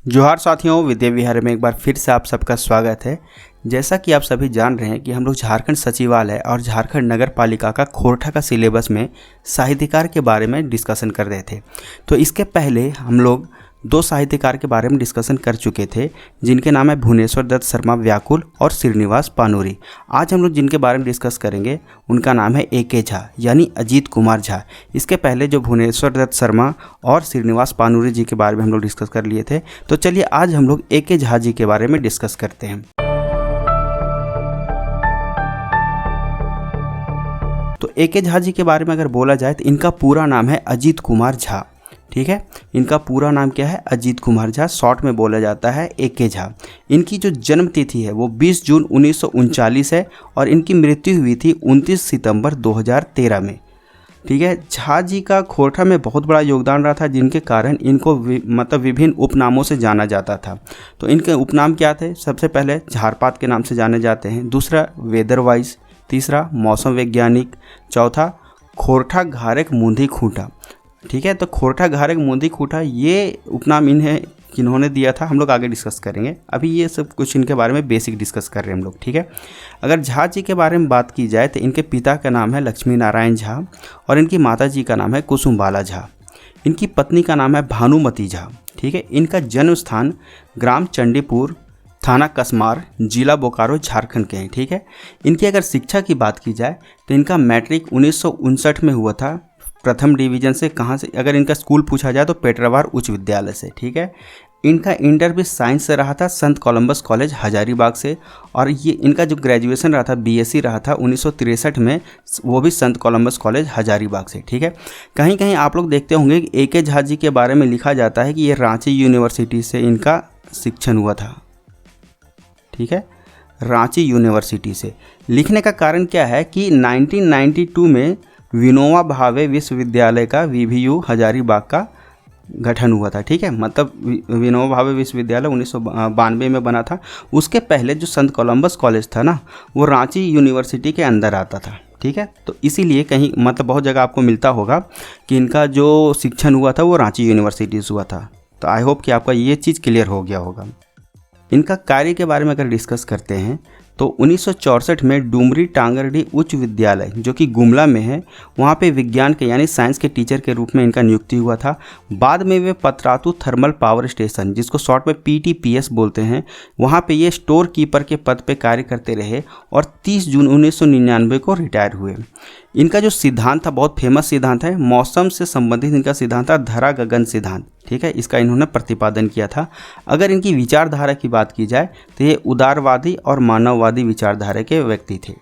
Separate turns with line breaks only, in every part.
जोहार साथियों, विद्या विहार में एक बार फिर से आप सबका स्वागत है। जैसा कि आप सभी जान रहे हैं कि हम लोग झारखंड सचिवालय और झारखंड नगर पालिका का खोरठा का सिलेबस में साहित्यकार के बारे में डिस्कशन कर रहे थे। तो इसके पहले हम लोग दो साहित्यकार के बारे में डिस्कशन कर चुके थे, जिनके नाम है भुवनेश्वर दत्त शर्मा व्याकुल और श्रीनिवास पानूरी। आज हम लोग जिनके बारे में डिस्कस करेंगे उनका नाम है ए.के. झा यानी अजीत कुमार झा। इसके पहले जो भुवनेश्वर दत्त शर्मा और श्रीनिवास पानूरी जी के बारे में हम लोग डिस्कस कर लिए थे। तो चलिए आज हम लोग ए.के. झा जी के बारे में डिस्कस करते हैं। तो ए.के. झा जी के बारे में अगर बोला जाए तो इनका पूरा नाम है अजीत कुमार झा। ठीक है, इनका पूरा नाम क्या है? अजीत कुमार झा, शॉर्ट में बोला जाता है ए.के. झा। इनकी जो जन्म तिथि है वो 20 जून 1939 है और इनकी मृत्यु हुई थी 29 सितंबर 2013 में। ठीक है, झा जी का खोरठा में बहुत बड़ा योगदान रहा था, जिनके कारण इनको विभिन्न उपनामों से जाना जाता था। तो इनके उपनाम क्या थे? सबसे पहले झारपात के नाम से जाने जाते हैं, दूसरा वेदरवाइज, तीसरा मौसम वैज्ञानिक, चौथा खोरठा घारेक मूंधी खूंटा। ठीक है, तो खोरठा घारेक मूंधी खूंटा ये उपनाम इन्हें किन्होंने दिया था हम लोग आगे डिस्कस करेंगे। अभी ये सब कुछ इनके बारे में बेसिक डिस्कस कर रहे हैं हम लोग। ठीक है, अगर झा जी के बारे में बात की जाए तो इनके पिता का नाम है लक्ष्मी नारायण झा और इनकी माता जी का नाम है कुसुमबाला झा। इनकी पत्नी का नाम है भानुमती झा। ठीक है, इनका जन्म स्थान ग्राम चंडीपुर, थाना कसमार, जिला बोकारो, झारखंड के हैं। ठीक है, इनकी अगर शिक्षा की बात की जाए तो इनका मैट्रिक 1959 में हुआ था, प्रथम डिवीजन से। कहाँ से? अगर इनका स्कूल पूछा जाए तो पेटरावार उच्च विद्यालय से। ठीक है, इनका इंटर भी साइंस से रहा था संत कोलंबस कॉलेज हजारीबाग से, और ये इनका जो ग्रेजुएशन रहा था बीएससी रहा था 1963 में, वो भी संत कोलंबस कॉलेज हजारीबाग से। ठीक है, कहीं कहीं आप लोग देखते होंगे कि ए.के. झा जी के बारे में लिखा जाता है कि ये रांची यूनिवर्सिटी से इनका शिक्षण हुआ था। ठीक है, रांची यूनिवर्सिटी से। लिखने का कारण क्या है कि 1992 में विनोबा भावे विश्वविद्यालय का वीवीयू हजारीबाग का गठन हुआ था। ठीक है, मतलब विनोबा भावे विश्वविद्यालय 1992 में बना था। उसके पहले जो संत कोलंबस कॉलेज था ना, वो रांची यूनिवर्सिटी के अंदर आता था। ठीक है, तो इसीलिए कहीं बहुत जगह आपको मिलता होगा कि इनका जो शिक्षण हुआ था वो रांची यूनिवर्सिटी से हुआ था। तो आई होप कि आपका ये चीज़ क्लियर हो गया होगा। इनका कार्य के बारे में अगर डिस्कस करते हैं तो 1964 में डुमरी टांगरडी उच्च विद्यालय जो कि गुमला में है, वहाँ पे विज्ञान के यानी साइंस के टीचर के रूप में इनका नियुक्ति हुआ था। बाद में वे पतरातू थर्मल पावर स्टेशन, जिसको शॉर्ट में पीटीपीएस बोलते हैं, वहाँ पे ये स्टोर कीपर के पद पे कार्य करते रहे और 30 जून 1999 को रिटायर हुए। इनका जो सिद्धांत था बहुत फेमस सिद्धांत है, मौसम से संबंधित इनका सिद्धांत था धरा गगन सिद्धांत। ठीक है, इसका इन्होंने प्रतिपादन किया था। अगर इनकी विचारधारा की बात की जाए तो ये उदारवादी और मानववादी विचारधारा के व्यक्ति थे।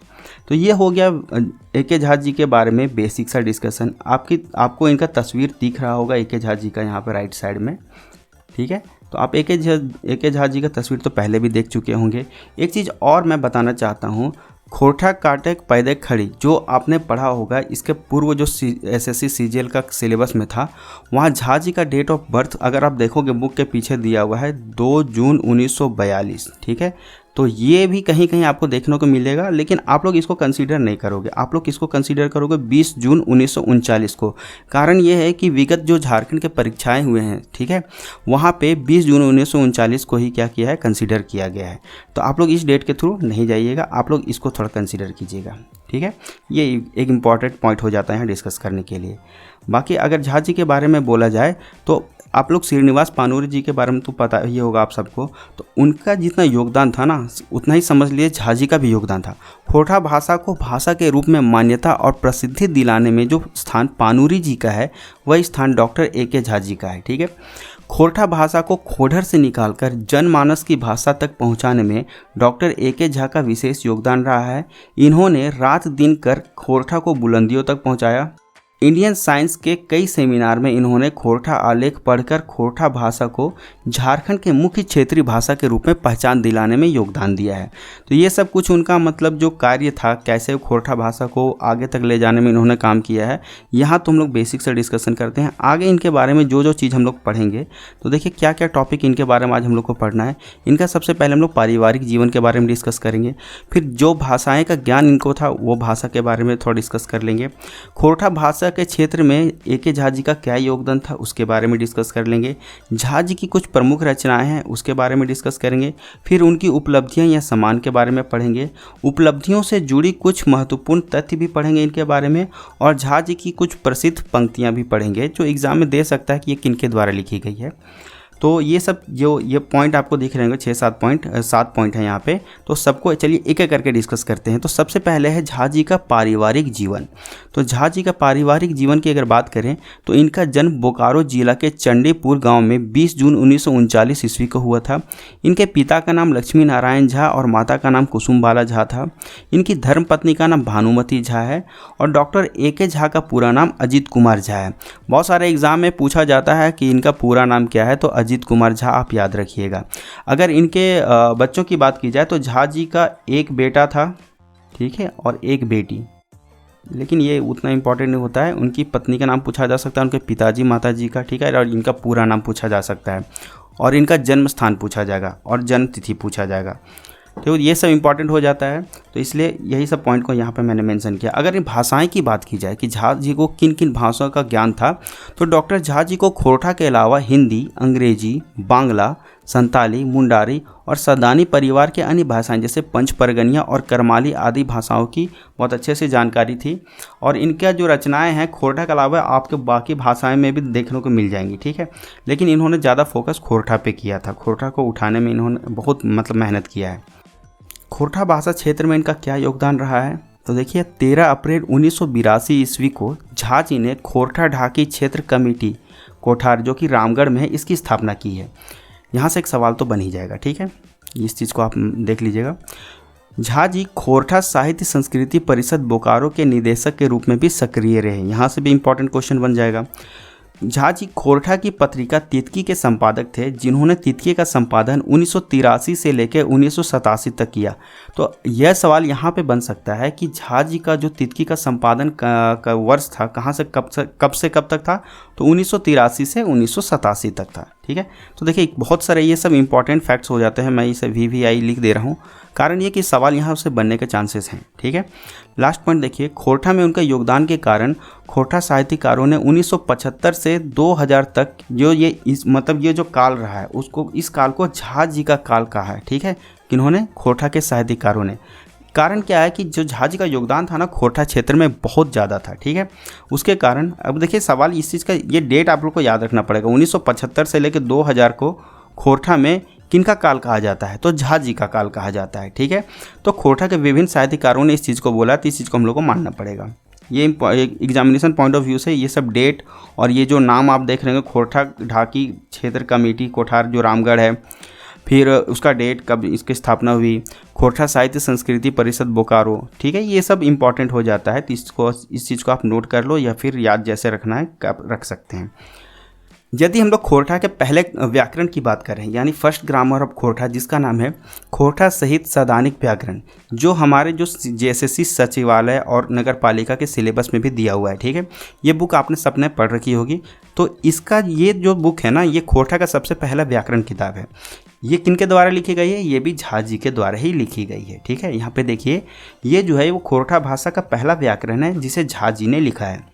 तो ये हो गया ए.के. झा जी के बारे में बेसिक सा डिस्कशन। आपको इनका तस्वीर दिख रहा होगा ए.के. झा जी का यहाँ पर राइट साइड में। ठीक है, तो आप ए.के. झा जी का तस्वीर तो पहले भी देख चुके होंगे। एक चीज़ और मैं बताना चाहता हूँ, खोरठा काटेक पैदे खड़ी जो आपने पढ़ा होगा, इसके पूर्व जो एसएससी सीजीएल का सिलेबस में था, वहाँ झा जी का डेट ऑफ बर्थ अगर आप देखोगे बुक के पीछे दिया हुआ है 2 जून 1942। ठीक है, तो ये भी कहीं कहीं आपको देखने को मिलेगा, लेकिन आप लोग इसको कंसीडर नहीं करोगे। आप लोग इसको कंसीडर करोगे 20 जून 1939 को। कारण ये है कि विगत जो झारखंड के परीक्षाएं हुए हैं, ठीक है, वहाँ पे 20 जून 1939 को ही क्या किया है? कंसीडर किया गया है। तो आप लोग इस डेट के थ्रू नहीं जाइएगा, आप लोग इसको थोड़ा कंसीडर कीजिएगा। ठीक है, ये एक इम्पॉर्टेंट पॉइंट हो जाता है यहाँ डिस्कस करने के लिए। बाकी अगर झा जी के बारे में बोला जाए तो आप लोग श्रीनिवास पानूरी जी के बारे में तो पता ही होगा आप सबको। तो उनका जितना योगदान था ना, उतना ही समझ लिए झा जी का भी योगदान था। खोरठा भाषा को भाषा के रूप में मान्यता और प्रसिद्धि दिलाने में जो स्थान पानूरी जी का है, वही स्थान डॉक्टर ए.के. झा जी का है। ठीक है, खोरठा भाषा को खोडर से निकालकर जनमानस की भाषा तक पहुंचाने में डॉक्टर ए.के. झा का विशेष योगदान रहा है। इन्होंने रात दिन कर खोरठा को बुलंदियों तक पहुंचाया। इंडियन साइंस के कई सेमिनार में इन्होंने खोरठा आलेख पढ़कर खोरठा भाषा को झारखंड के मुख्य क्षेत्रीय भाषा के रूप में पहचान दिलाने में योगदान दिया है। तो ये सब कुछ उनका जो कार्य था, कैसे खोरठा भाषा को आगे तक ले जाने में इन्होंने काम किया है, यहाँ तो हम लोग बेसिक से डिस्कशन करते हैं। आगे इनके बारे में जो चीज़ हम लोग पढ़ेंगे, तो देखिए क्या क्या टॉपिक इनके बारे में आज हम लोग को पढ़ना है। इनका सबसे पहले हम लोग पारिवारिक जीवन के बारे में डिस्कस करेंगे, फिर जो भाषाएँ का ज्ञान इनको था वो भाषा के बारे में थोड़ा डिस्कस कर लेंगे। खोरठा भाषा भाषा के क्षेत्र में ए.के. झा जी का क्या योगदान था उसके बारे में डिस्कस कर लेंगे। झा जी की कुछ प्रमुख रचनाएं हैं उसके बारे में डिस्कस करेंगे। फिर उनकी उपलब्धियां या सम्मान के बारे में पढ़ेंगे। उपलब्धियों से जुड़ी कुछ महत्वपूर्ण तथ्य भी पढ़ेंगे इनके बारे में। और झा जी की कुछ प्रसिद्ध पंक्तियाँ भी पढ़ेंगे जो एग्ज़ाम में दे सकता है कि ये किनके द्वारा लिखी गई है। तो ये सब जो ये पॉइंट आपको दिख रहे होंगे 7 पॉइंट हैं यहाँ पे, तो सबको चलिए एक एक करके डिस्कस करते हैं। तो सबसे पहले है झा जी का पारिवारिक जीवन। तो झा जी का पारिवारिक जीवन की अगर बात करें तो इनका जन्म बोकारो जिला के चंडीपुर गांव में 20 जून 1939 ईस्वी को हुआ था। इनके पिता का नाम लक्ष्मी नारायण झा और माता का नाम कुसुमबाला झा था। इनकी धर्मपत्नी का नाम भानुमती झा है और डॉक्टर ए.के. झा का पूरा नाम अजीत कुमार झा है। बहुत सारे एग्जाम में पूछा जाता है कि इनका पूरा नाम क्या है, तो अजीत कुमार झा आप याद रखिएगा। अगर इनके बच्चों की बात की जाए तो झा जी का एक बेटा था, ठीक है, और एक बेटी, लेकिन ये उतना इंपॉर्टेंट नहीं होता है। उनकी पत्नी का नाम पूछा जा सकता है, उनके पिताजी माताजी का, ठीक है, और इनका पूरा नाम पूछा जा सकता है और इनका जन्म स्थान पूछा जाएगा और जन्म तिथि पूछा जाएगा। तो ये सब इंपॉर्टेंट हो जाता है, तो इसलिए यही सब पॉइंट को यहाँ पे मैंने मेंशन किया। अगर इन भाषाएं की बात की जाए कि झा जी को किन किन भाषाओं का ज्ञान था, तो डॉक्टर झा जी को खोरठा के अलावा हिंदी, अंग्रेजी, बांग्ला, संताली, मुंडारी और सदानी परिवार के अन्य भाषाएं जैसे पंचपरगनिया और करमाली आदि भाषाओं की बहुत अच्छे से जानकारी थी। और इनका जो रचनाएं हैं खोरठा के अलावा आपके बाकी भाषाएं में भी देखने को मिल जाएंगी, ठीक है, लेकिन इन्होंने ज़्यादा फोकस खोरठा पे किया था। खोरठा को उठाने में इन्होंने बहुत मेहनत किया है। खोरठा भाषा क्षेत्र में इनका क्या योगदान रहा है, तो देखिए 13 अप्रैल 1982 ईस्वी को झा जी ने खोरठा ढाकी क्षेत्र कमेटी कोठार जो कि रामगढ़ में है इसकी स्थापना की है। यहाँ से एक सवाल तो बन ही जाएगा, ठीक है, इस चीज़ को आप देख लीजिएगा। झा जी खोरठा साहित्य संस्कृति परिषद बोकारो के निदेशक के रूप में भी सक्रिय रहे। यहाँ से भी इंपॉर्टेंट क्वेश्चन बन जाएगा। झा जी खोरठा की पत्रिका तितकी के संपादक थे, जिन्होंने तितकी का संपादन 1983 से लेकर 1987 तक किया। तो यह सवाल यहाँ पे बन सकता है कि झा जी का जो तितकी का संपादन का वर्ष था कहाँ से कब तक था, तो 1983 से 1987 तक था, ठीक है। तो देखिए बहुत सारे ये सब इंपॉर्टेंट फैक्ट्स हो जाते हैं, मैं इसे VVI लिख दे रहा हूँ, कारण ये कि सवाल यहाँ से बनने के चांसेस हैं, ठीक है। लास्ट पॉइंट देखिए, खोरठा में उनका योगदान के कारण खोरठा साहित्यकारों ने 1975 से 2000 तक जो ये ये जो काल रहा है उसको, इस काल को झा जी का काल कहा है, ठीक है, किन्होंने, खोरठा के साहित्यकारों ने। कारण क्या है कि जो झा जी का योगदान था ना खोरठा क्षेत्र में बहुत ज़्यादा था, ठीक है, उसके कारण अब देखिए सवाल इस चीज़ का, ये डेट आप लोग को याद रखना पड़ेगा। 1975 से लेकर 2000 को खोरठा में किनका काल कहा जाता है, तो झा जी का काल कहा जाता है, ठीक है। तो खोरठा के विभिन्न साहित्यकारों ने इस चीज़ को बोला, तो इस चीज़ को हम लोग को मानना पड़ेगा। ये एग्जामिनेशन पॉइंट ऑफ व्यू से ये सब डेट और ये जो नाम आप देख रहे हैं खोरठा ढाकी क्षेत्र कमेटी कोठार जो रामगढ़ है, फिर उसका डेट कब इसकी स्थापना हुई, खोरठा साहित्य संस्कृति परिषद बोकारो, ठीक है, ये सब इंपॉर्टेंट हो जाता है। तो इस चीज़ को आप नोट कर लो या फिर याद जैसे रखना है आप रख सकते हैं। यदि हम लोग खोरठा के पहले व्याकरण की बात करें, यानी फर्स्ट ग्रामर ऑफ खोरठा, जिसका नाम है खोरठा सहित सदानिक व्याकरण, जो हमारे जो JSSC सचिवालय और नगर पालिका के सिलेबस में भी दिया हुआ है, ठीक है, ये बुक आपने सबने पढ़ रखी होगी। तो इसका ये जो बुक है ना, ये खोरठा का सबसे पहला व्याकरण किताब है। ये किनके द्वारा लिखी गई है, ये भी झा जी के द्वारा ही लिखी गई है, ठीक है। यहाँ पे देखिए ये जो है वो खोरठा भाषा का पहला व्याकरण है जिसे झा जी ने लिखा है।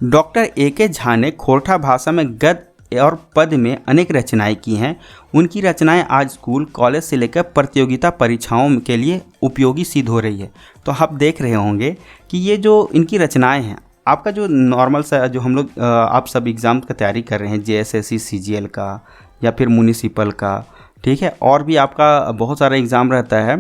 Doctor A K. झा ने खोरठा भाषा में गद्य और पद्य में अनेक रचनाएं की हैं। उनकी रचनाएं आज स्कूल कॉलेज से लेकर प्रतियोगिता परीक्षाओं के लिए उपयोगी सिद्ध हो रही है। तो आप देख रहे होंगे कि ये जो इनकी रचनाएं हैं, आपका जो नॉर्मल सा जो हम लोग आप सब एग्ज़ाम का तैयारी कर रहे हैं JSSC CGL का या फिर म्यूनिसिपल का, ठीक है, और भी आपका बहुत सारा एग्ज़ाम रहता है,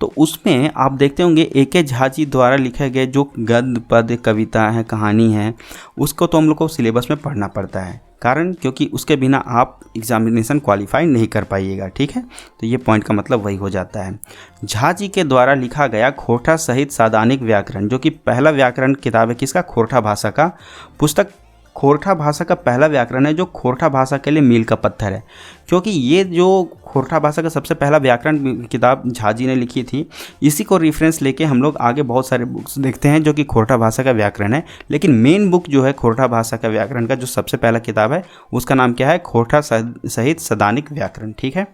तो उसमें आप देखते होंगे ए.के. झा जी द्वारा लिखे गए जो गद्य पद्य कविता है कहानी है उसको तो हम लोग को सिलेबस में पढ़ना पड़ता है, कारण क्योंकि उसके बिना आप एग्जामिनेशन क्वालिफाई नहीं कर पाइएगा, ठीक है। तो ये पॉइंट का मतलब वही हो जाता है। झा जी के द्वारा लिखा गया खोरठा सहित सदानिक व्याकरण, जो कि पहला व्याकरण किताब है किसका, खोरठा भाषा का। पुस्तक खोरठा भाषा का पहला व्याकरण है जो खोरठा भाषा के लिए मील का पत्थर है, क्योंकि ये जो खोरठा भाषा का सबसे पहला व्याकरण किताब झा जी ने लिखी थी, इसी को रेफरेंस लेके हम लोग आगे बहुत सारे बुक्स देखते हैं जो कि खोरठा भाषा का व्याकरण है। लेकिन मेन बुक जो है खोरठा भाषा का व्याकरण का जो सबसे पहला किताब है उसका नाम क्या है, खोरठा सहित सदानिक व्याकरण, ठीक है।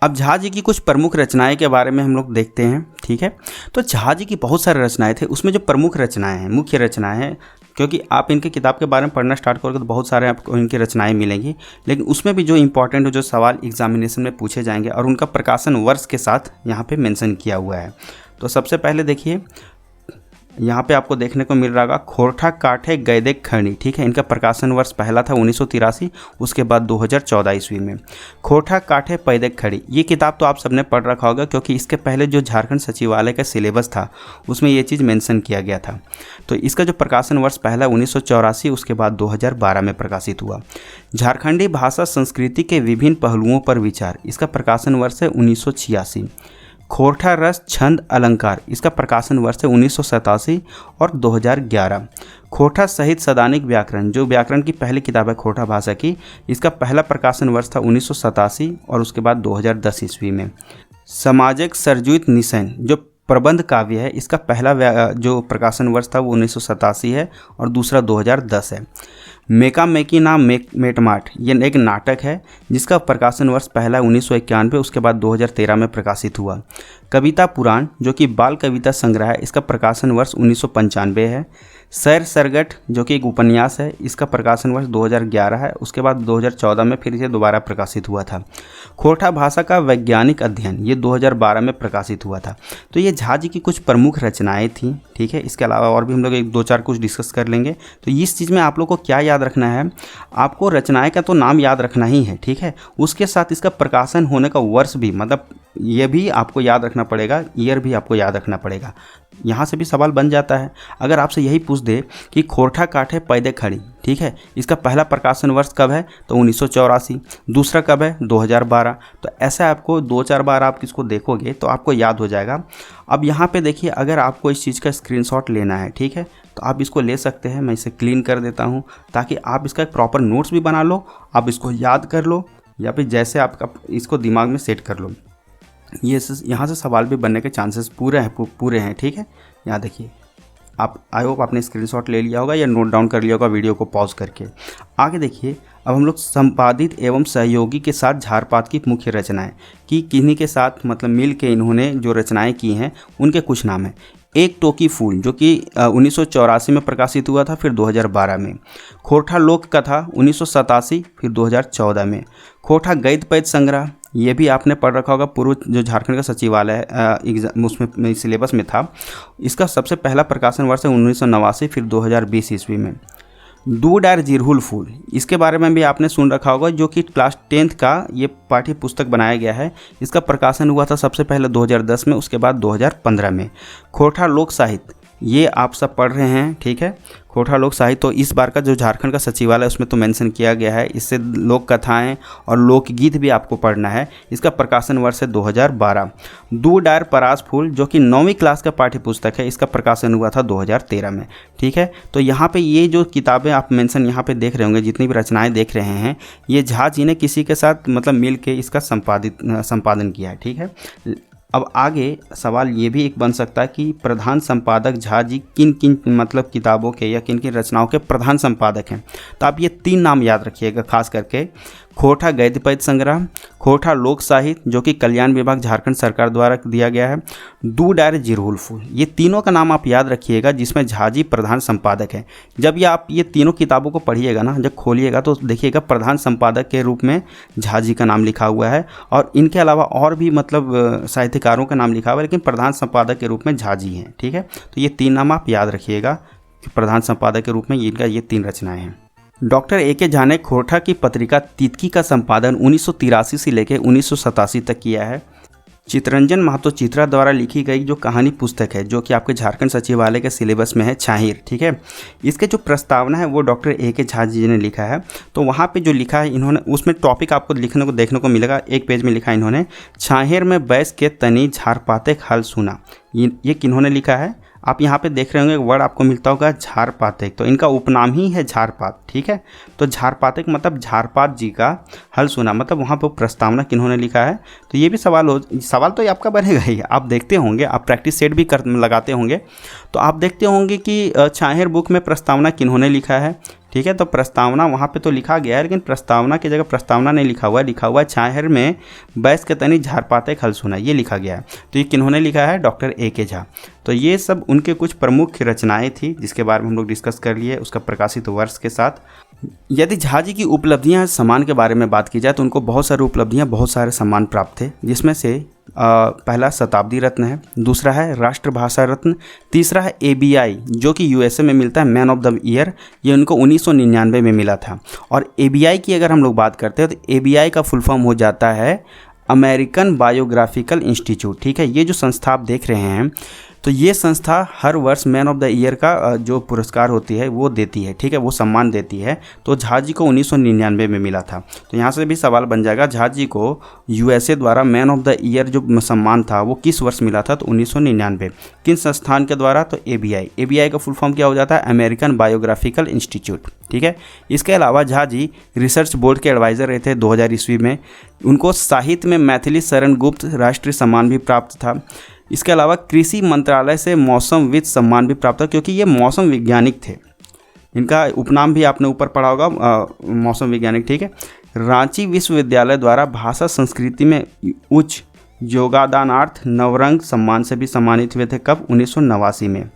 अब झा जी की कुछ प्रमुख रचनाएं के बारे में हम लोग देखते हैं। ठीक है। तो झा जी की बहुत सारी रचनाएं थे, उसमें जो प्रमुख रचनाएं हैं, मुख्य रचनाएं हैं, क्योंकि आप इनके किताब के बारे में पढ़ना स्टार्ट करोगे तो बहुत सारे आपको इनकी रचनाएं मिलेंगी, लेकिन उसमें भी जो इंपॉर्टेंट जो सवाल एग्जामिनेशन में पूछे जाएंगे और उनका प्रकाशन वर्ष के साथ यहाँ पे मेंशन किया हुआ है। तो सबसे पहले देखिए यहाँ पे आपको देखने को मिल रहा होगा खोरठा काठे गैदे खड़ी, ठीक है। इनका प्रकाशन वर्ष पहला था 1983, उसके बाद 2014 ईस्वी में खोरठा काठे पैदे खड़ी। ये किताब तो आप सबने पढ़ रखा होगा, क्योंकि इसके पहले जो झारखंड सचिवालय का सिलेबस था उसमें ये चीज़ मेंशन किया गया था। तो इसका जो प्रकाशन वर्ष पहला 1984, उसके बाद 2012 में प्रकाशित हुआ। झारखंडी भाषा संस्कृति के विभिन्न पहलुओं पर विचार, इसका प्रकाशन वर्ष है 1986। खोरठा रस छंद अलंकार, इसका प्रकाशन वर्ष है 1987 और 2011। खोरठा सहित सदानिक व्याकरण, जो व्याकरण की पहली किताब है खोरठा भाषा की, इसका पहला प्रकाशन वर्ष था 1987 और उसके बाद 2010 ईस्वी में। समाजिक सरजुत निशन, जो प्रबंध काव्य है, इसका पहला जो प्रकाशन वर्ष था वो 1987 है और दूसरा 2010 है। मेका मेकी नाम मेटमाट, ये एक नाटक है जिसका प्रकाशन वर्ष पहला 1991, उसके बाद 2013 में प्रकाशित हुआ। कविता पुराण, जो कि बाल कविता संग्रह है, इसका प्रकाशन वर्ष 1995 है। सैर सरगट, जो कि एक उपन्यास है, इसका प्रकाशन वर्ष 2011 है, उसके बाद 2014 में फिर इसे दोबारा प्रकाशित हुआ था। खोरठा भाषा का वैज्ञानिक अध्ययन, ये 2012 में प्रकाशित हुआ था। तो ये झा जी की कुछ प्रमुख रचनाएं थी, ठीक है। इसके अलावा और भी हम लोग एक दो चार कुछ डिस्कस कर लेंगे। तो इस चीज़ में आप लोग को क्या याद रखना है, आपको रचनाएं का तो नाम याद रखना ही है, ठीक है। उसके साथ इसका प्रकाशन होने का वर्ष भी, मतलब ये भी आपको याद रखना पड़ेगा, ईयर भी आपको याद रखना पड़ेगा। यहाँ से भी सवाल बन जाता है, अगर आपसे यही पूछ दे कि खोरठा काठे पैदे खड़ी, ठीक है, इसका पहला प्रकाशन वर्ष कब है, तो 1984, दूसरा कब है, 2012। तो ऐसा आपको 2-4 बार आप इसको देखोगे तो आपको याद हो जाएगा। अब यहाँ पे देखिए, अगर आपको इस चीज़ का स्क्रीनशॉट लेना है, ठीक है, तो आप इसको ले सकते हैं। मैं इसे क्लीन कर देता हूँ ताकि आप इसका एक प्रॉपर नोट्स भी बना लो, आप इसको याद कर लो, या फिर जैसे आपका इसको दिमाग में सेट कर लो। ये यहाँ से सवाल भी बनने के चांसेस पूरे हैं, ठीक है। यहाँ देखिए, आप आई होप आपने स्क्रीनशॉट ले लिया होगा या नोट डाउन कर लिया होगा वीडियो को पॉज करके। आगे देखिए, अब हम लोग संपादित एवं सहयोगी के साथ झारपात की मुख्य रचनाएं कि किन्हीं के साथ मतलब मिल के इन्होंने जो रचनाएं की हैं उनके कुछ नाम हैं। एक टोकी फूल, जो कि 1984 में प्रकाशित हुआ था, फिर 2012 में। खोरठा लोक कथा 1987, फिर 2014 में। खोरठा गैद पैद संग्रह, ये भी आपने पढ़ रखा होगा, पूर्व जो झारखंड का सचिवालय उसमें सिलेबस में था। इसका सबसे पहला प्रकाशन वर्ष है 1989, फिर 2020 ईस्वी में। दूध और जिरहुल फूल, इसके बारे में भी आपने सुन रखा होगा, जो कि क्लास 10th का ये पाठ्य पुस्तक बनाया गया है। इसका प्रकाशन हुआ था सबसे पहले 2010 में, उसके बाद 2015 में। खोरठा लोक साहित्य, ये आप सब पढ़ रहे हैं, ठीक है। खोरठा लोक साहित्य, तो इस बार का जो झारखंड का सचिवालय उसमें तो मेंशन किया गया है। इससे लोक कथाएं और लोकगीत भी आपको पढ़ना है। इसका प्रकाशन वर्ष है 2012। दूध और परास फूल, जो कि 9वीं क्लास का पाठ्य पुस्तक है, इसका प्रकाशन हुआ था 2013 में, ठीक है। तो यहाँ पे ये जो किताबें आप मेंशन यहाँ पे देख रहे होंगे, जितनी भी रचनाएं देख रहे हैं, ये झा जी ने किसी के साथ मतलब मिल के इसका संपादन किया है, ठीक है। अब आगे सवाल ये भी एक बन सकता है कि प्रधान संपादक झा जी किन किन मतलब किताबों के या किन किन रचनाओं के प्रधान संपादक हैं। तो आप ये 3 नाम याद रखिएगा खास करके। खोरठा गद्य पद्य संग्रह, खोरठा लोक साहित्य, जो कि कल्याण विभाग झारखंड सरकार द्वारा दिया गया है, दूध और जिरहुल फूल, ये तीनों का नाम आप याद रखिएगा, जिसमें झा जी प्रधान संपादक है। जब ये आप ये तीनों किताबों को पढ़िएगा ना, जब खोलिएगा तो देखिएगा प्रधान संपादक के रूप में झा जी का नाम लिखा हुआ है, और इनके अलावा और भी मतलब साहित्यकारों का नाम लिखा हुआ है, लेकिन प्रधान संपादक के रूप में झा जी हैं, ठीक है। तो ये 3 नाम आप याद रखिएगा कि प्रधान संपादक के रूप में इनका ये 3 रचनाएँ हैं। Doctor A K. झा ने खोरठा की पत्रिका तितकी का संपादन 1983 से लेकर 1987 तक किया है। चितरंजन महतो चित्रा द्वारा लिखी गई जो कहानी पुस्तक है, जो कि आपके झारखंड सचिवालय के सिलेबस में है, छाहिर, ठीक है। इसके जो प्रस्तावना है वो डॉक्टर ए.के. झा जी ने लिखा है। तो वहाँ पे जो लिखा है इन्होंने, उसमें टॉपिक आपको लिखने को देखने को मिलेगा। एक पेज में लिखा है इन्होंने, छाहिर में बैस के तनी झारपाते हाल सुना। ये किन्होंने लिखा है, आप यहाँ पे देख रहे होंगे वर्ड आपको मिलता होगा झारपातिक, तो इनका उपनाम ही है झारपात, ठीक है। तो झारपातिक मतलब झारपात जी का हल सुना, मतलब वहाँ पर प्रस्तावना किन्होंने लिखा है। तो ये भी सवाल तो ये आपका बनेगा ही, आप देखते होंगे, आप प्रैक्टिस सेट भी लगाते होंगे, तो आप देखते होंगे कि छाहिर बुक में प्रस्तावना किन्होंने लिखा है, ठीक है। तो प्रस्तावना वहाँ पे तो लिखा गया है, लेकिन प्रस्तावना की जगह प्रस्तावना नहीं लिखा हुआ है, लिखा हुआ है छाहर में बैस के तनी झारपाते खल सुना, ये लिखा गया है। तो ये किन्होंने लिखा है? Doctor A K. झा। तो ये सब उनके कुछ प्रमुख रचनाएं थी जिसके बारे में हम लोग डिस्कस कर लिए उसका प्रकाशित वर्ष के साथ। यदि झा जी की उपलब्धियां, सम्मान के बारे में बात की जाए तो उनको बहुत सारी उपलब्धियां, बहुत सारे सम्मान प्राप्त थे, जिसमें से पहला शताब्दी रत्न है, दूसरा है राष्ट्रभाषा रत्न, तीसरा है ABI जो कि USA में मिलता है, मैन ऑफ द ईयर, ये उनको 1999 में मिला था। और ABI की अगर हम लोग बात करते हैं तो ABI का फुल फॉर्म हो जाता है अमेरिकन बायोग्राफिकल इंस्टीट्यूट। ठीक है, ये जो संस्था आप देख रहे हैं, तो ये संस्था हर वर्ष मैन ऑफ द ईयर का जो पुरस्कार होती है वो देती है। ठीक है, वो सम्मान देती है। तो झा जी को 1999 में मिला था। तो यहाँ से भी सवाल बन जाएगा, झा जी को USA द्वारा मैन ऑफ द ईयर जो सम्मान था वो किस वर्ष मिला था? तो 1999। किन संस्थान के द्वारा? तो ABI का फुल फॉर्म क्या हो जाता है? American biographical institute. ठीक है, इसके अलावा झा जी रिसर्च बोर्ड के एडवाइज़र रहे थे 2000 ईस्वी में। उनको साहित्य में मैथिली शरण गुप्त राष्ट्रीय सम्मान भी प्राप्त था। इसके अलावा कृषि मंत्रालय से मौसमविद सम्मान भी प्राप्त था, क्योंकि ये मौसम वैज्ञानिक थे। इनका उपनाम भी आपने ऊपर पढ़ा होगा, मौसम वैज्ञानिक। ठीक है, रांची विश्वविद्यालय द्वारा भाषा संस्कृति में उच्च योगदानार्थ नवरंग सम्मान से भी सम्मानित हुए थे। कब? 1989 में।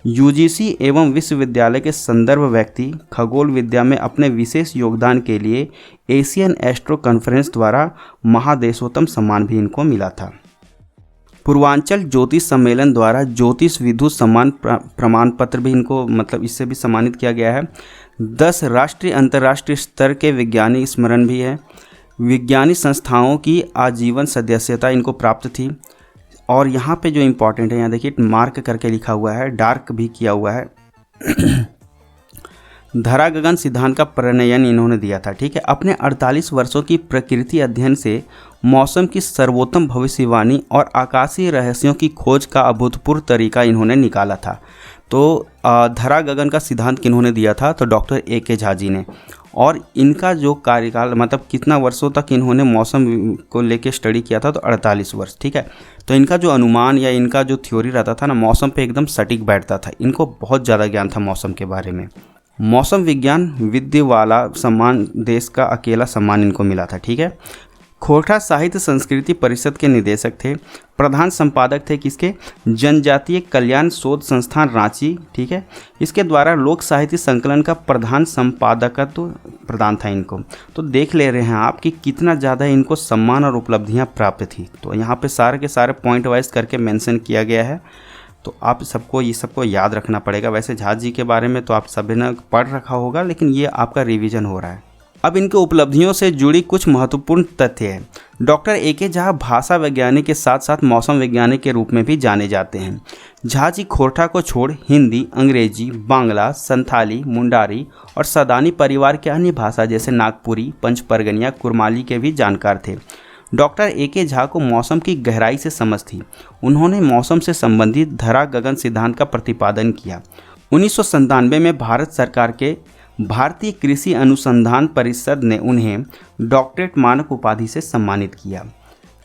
UGC एवं विश्वविद्यालय के संदर्भ व्यक्ति खगोल विद्या में अपने विशेष योगदान के लिए एशियन एस्ट्रो कॉन्फ्रेंस द्वारा महादेशोत्तम सम्मान भी इनको मिला था। पूर्वांचल ज्योतिष सम्मेलन द्वारा ज्योतिष विदुष सम्मान प्रमाण पत्र भी इनको, मतलब इससे भी सम्मानित किया गया है। 10 राष्ट्रीय अंतर्राष्ट्रीय स्तर के वैज्ञानिक स्मरण भी है। विज्ञानी संस्थाओं की आजीवन सदस्यता इनको प्राप्त थी। और यहाँ पे जो इम्पोर्टेंट है, यहाँ देखिए मार्क करके लिखा हुआ है, डार्क भी किया हुआ है। धरा गगन सिद्धांत का प्रणयन इन्होंने दिया था। ठीक है, अपने 48 वर्षों की प्रकृति अध्ययन से मौसम की सर्वोत्तम भविष्यवाणी और आकाशीय रहस्यों की खोज का अभूतपूर्व तरीका इन्होंने निकाला था। तो धरा गगन का सिद्धांत किन्होंने दिया था? तो डॉक्टर A.के. झा जी ने। और इनका जो कार्यकाल, मतलब कितना वर्षों तक इन्होंने मौसम को लेके स्टडी किया था? तो 48 वर्ष। ठीक है, तो इनका जो अनुमान या इनका जो थ्योरी रहता था ना, मौसम पे एकदम सटीक बैठता था। इनको बहुत ज़्यादा ज्ञान था मौसम के बारे में। मौसम विज्ञान विद्या वाला सम्मान देश का अकेला सम्मान इनको मिला था। ठीक है, खोरठा साहित्य संस्कृति परिषद के निदेशक थे। प्रधान संपादक थे किसके? जनजातीय कल्याण शोध संस्थान रांची। ठीक है, इसके द्वारा लोक साहित्य संकलन का प्रधान संपादकत्व प्रदान था इनको। तो देख ले रहे हैं आप कि कितना ज़्यादा इनको सम्मान और उपलब्धियां प्राप्त थी। तो यहाँ पे सारे के सारे पॉइंट वाइज करके मेंशन किया गया है। तो आप सबको ये सबको याद रखना पड़ेगा। वैसे झा जी के बारे में तो आप सभी ने पढ़ रखा होगा, लेकिन ये आपका रिवीजन हो रहा है। अब इनके उपलब्धियों से जुड़ी कुछ महत्वपूर्ण तथ्य हैं। डॉक्टर A.के. झा भाषा वैज्ञानिक के साथ साथ मौसम वैज्ञानिक के रूप में भी जाने जाते हैं। झा जी खोरठा को छोड़ हिंदी, अंग्रेजी, बांग्ला, संथाली, मुंडारी और सदानी परिवार के अन्य भाषा जैसे नागपुरी, पंचपरगनिया, कुरमाली के भी जानकार थे। डॉक्टर A.के. झा को मौसम की गहराई से समझ थी। उन्होंने मौसम से संबंधित धरा गगन सिद्धांत का प्रतिपादन किया। 1997 में भारत सरकार के भारतीय कृषि अनुसंधान परिषद ने उन्हें डॉक्टरेट मानक उपाधि से सम्मानित किया।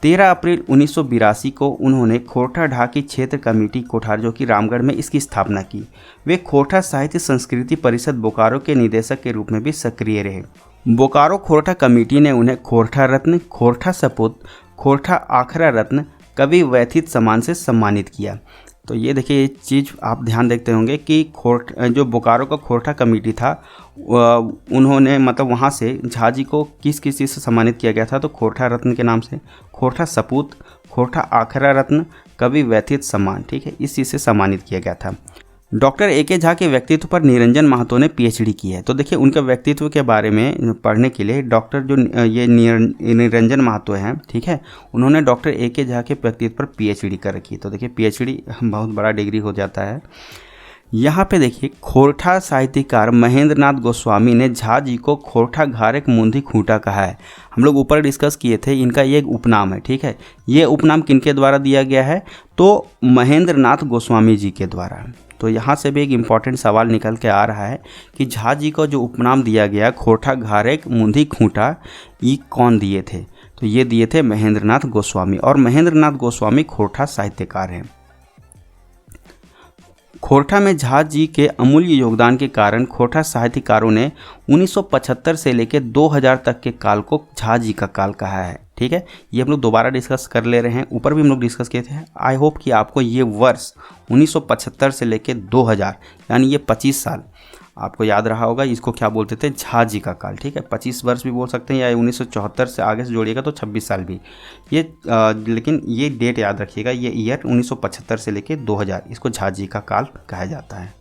13 अप्रैल 1982 को उन्होंने खोरठा ढाकी क्षेत्र कमेटी कोठार, जो कि रामगढ़ में, इसकी स्थापना की। वे खोरठा साहित्य संस्कृति परिषद बोकारो के निदेशक के रूप में भी सक्रिय रहे। बोकारो खोरठा कमेटी ने उन्हें खोरठा रत्न, खोरठा सपूत, खोरठा आखरा रत्न, कवि व्यथित सम्मान से सम्मानित किया। तो ये देखिए, ये चीज़ आप ध्यान देखते होंगे कि जो बोकारो का खोरठा कमेटी था, उन्होंने, मतलब वहाँ से झा जी को किस किस चीज़ से सम्मानित किया गया था? तो खोरठा रत्न के नाम से, खोरठा सपूत, खोरठा आखरा रत्न, कवि व्यथित सम्मान। ठीक है, इस चीज़ से सम्मानित किया गया था। डॉक्टर A.के. झा के व्यक्तित्व पर निरंजन महतो ने PhD की है। तो देखिए, उनके व्यक्तित्व के बारे में पढ़ने के लिए डॉक्टर जो ये निरंजन महतो हैं, ठीक है, उन्होंने डॉक्टर A.के. झा के व्यक्तित्व पर PhD कर रखी है। तो देखिए, PhD बहुत बड़ा डिग्री हो जाता है। यहाँ पे देखिए, खोरठा साहित्यकार महेंद्र नाथ गोस्वामी ने झा जी को खोरठा घारेक मुंदी खूंटा कहा है। हम लोग ऊपर डिस्कस किए थे, इनका ये एक उपनाम है। ठीक है, ये उपनाम किनके द्वारा दिया गया है? तो महेंद्र नाथ गोस्वामी जी के द्वारा। तो यहाँ से भी एक इम्पॉर्टेंट सवाल निकल के आ रहा है कि झा जी को जो उपनाम दिया गया खोरठा घारेक मुंदी खूंटा, ये कौन दिए थे? तो ये दिए थे महेंद्र नाथ गोस्वामी। और महेंद्र नाथ गोस्वामी खोरठा साहित्यकार हैं। खोरठा में झा जी के अमूल्य योगदान के कारण खोरठा साहित्यकारों ने 1975 से लेकर 2000 तक के काल को झा जी का काल कहा है। ठीक है, ये हम लोग दोबारा डिस्कस कर ले रहे हैं, ऊपर भी हम लोग डिस्कस किए थे। आई होप कि आपको ये वर्ष 1975 से लेकर 2000 यानी ये 25 साल आपको याद रहा होगा। इसको क्या बोलते थे? झा जी का काल। ठीक है, 25 वर्ष भी बोल सकते हैं, या 1974 से आगे से जोड़िएगा तो 26 साल भी ये लेकिन ये डेट याद रखिएगा, ये ईयर 1975 से लेकर 2000, इसको झा जी का काल कहा जाता है।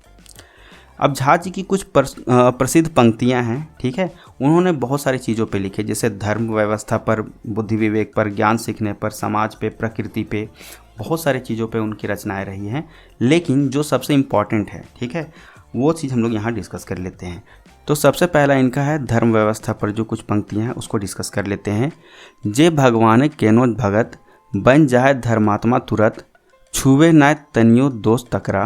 अब झा जी की कुछ प्रसिद्ध पंक्तियां हैं। ठीक है, उन्होंने बहुत सारी चीज़ों पे लिखे, जैसे धर्म व्यवस्था पर, बुद्धि विवेक पर, ज्ञान सीखने पर, समाज पे, प्रकृति पे, बहुत सारी चीज़ों पे उनकी रचनाएं रही हैं। लेकिन जो सबसे इम्पॉर्टेंट है, ठीक है, वो चीज़ हम लोग यहाँ डिस्कस कर लेते हैं। तो सबसे पहला इनका है धर्म व्यवस्था पर जो कुछ पंक्तियाँ हैं उसको डिस्कस कर लेते हैं। जे भगवान केनो भगत, बन जाए धर्मात्मा तुरत, छुवे नाय तनियो दोष तकरा,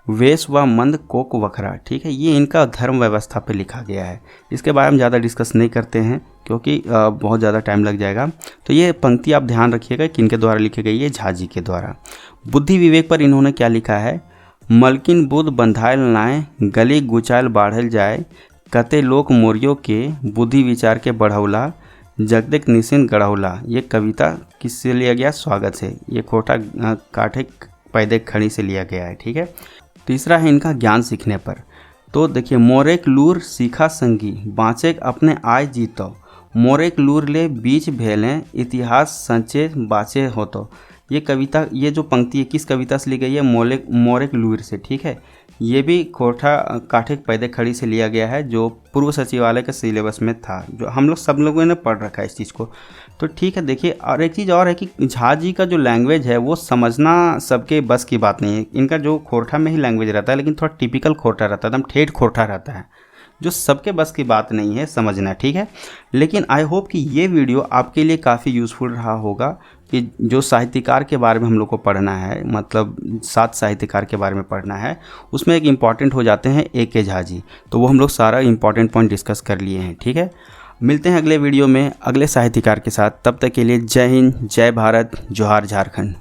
वेश व मंद कोक वखरा। ठीक है, ये इनका धर्म व्यवस्था पे लिखा गया है। इसके बारे में ज़्यादा डिस्कस नहीं करते हैं क्योंकि बहुत ज़्यादा टाइम लग जाएगा। तो ये पंक्ति आप ध्यान रखिएगा कि इनके द्वारा लिखी गई है, झा जी के द्वारा। बुद्धि विवेक पर इन्होंने क्या लिखा है? मलकिन बुद्ध बंधायल नाय, गली गुचायल बाढ़ल जाए, कते लोक मोरियो के, बुद्धि विचार के बढ़ौला, जगदेक निशिन गढ़ौला। ये कविता किससे लिया गया? स्वागत से। ये खोरठा काठे पैदे खड़ी से लिया गया है। ठीक है, तीसरा है इनका ज्ञान सीखने पर। तो देखिए, मोरेक लूर सीखा संगी, बाँचेक अपने आय जीतो, मोरेक लूर ले बीच भेलें, इतिहास संचे बाचे हो। तो ये कविता, ये जो पंक्ति है किस कविता से ली गई है? मोरेक लूर से। ठीक है, ये भी खोरठा काठे पैदे खड़ी से लिया गया है, जो पूर्व सचिवालय के सिलेबस में था, जो हम लोग सब लोगों ने पढ़ रखा है इस चीज़ को। तो ठीक है, देखिए, और एक चीज़ और है कि झा जी का जो लैंग्वेज है वो समझना सबके बस की बात नहीं है। इनका जो खोरठा में ही लैंग्वेज रहता है, लेकिन थोड़ा टिपिकल खोरठा रहता है, एकदम ठेठ खोरठा रहता है, जो सबके बस की बात नहीं है समझना। ठीक है, लेकिन आई होप कि ये वीडियो आपके लिए काफ़ी यूज़फुल रहा होगा कि जो साहित्यकार के बारे में हम लोग को पढ़ना है, मतलब 7 साहित्यकार के बारे में पढ़ना है, उसमें एक इम्पॉर्टेंट हो जाते हैं ए.के. झा जी। तो वो हम लोग सारा इम्पॉर्टेंट पॉइंट डिस्कस कर लिए हैं। ठीक है, मिलते हैं अगले वीडियो में अगले साहित्यकार के साथ। तब तक के लिए जय हिंद, जय भारत, जोहार झारखंड।